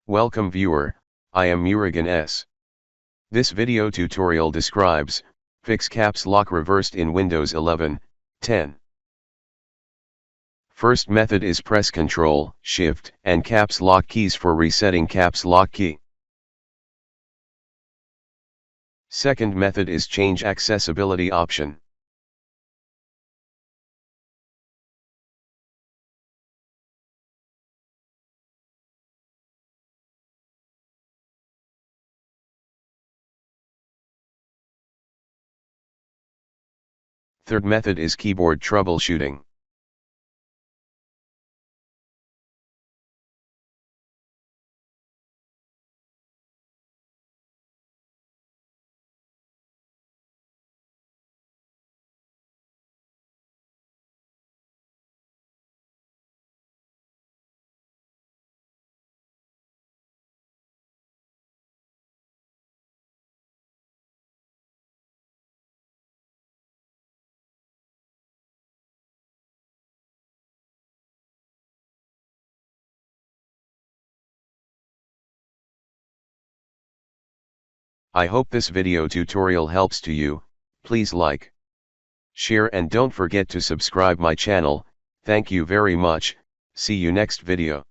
Welcome viewer, I am Murugan S. This video tutorial describes, fix caps lock reversed in Windows 11, 10. First method is press Ctrl, Shift, and caps lock keys for resetting caps lock key. Second method is change accessibility option. Third method is keyboard troubleshooting. I hope this video tutorial helps to you. Please like, share and don't forget to subscribe my channel. Thank you very much. See you next video.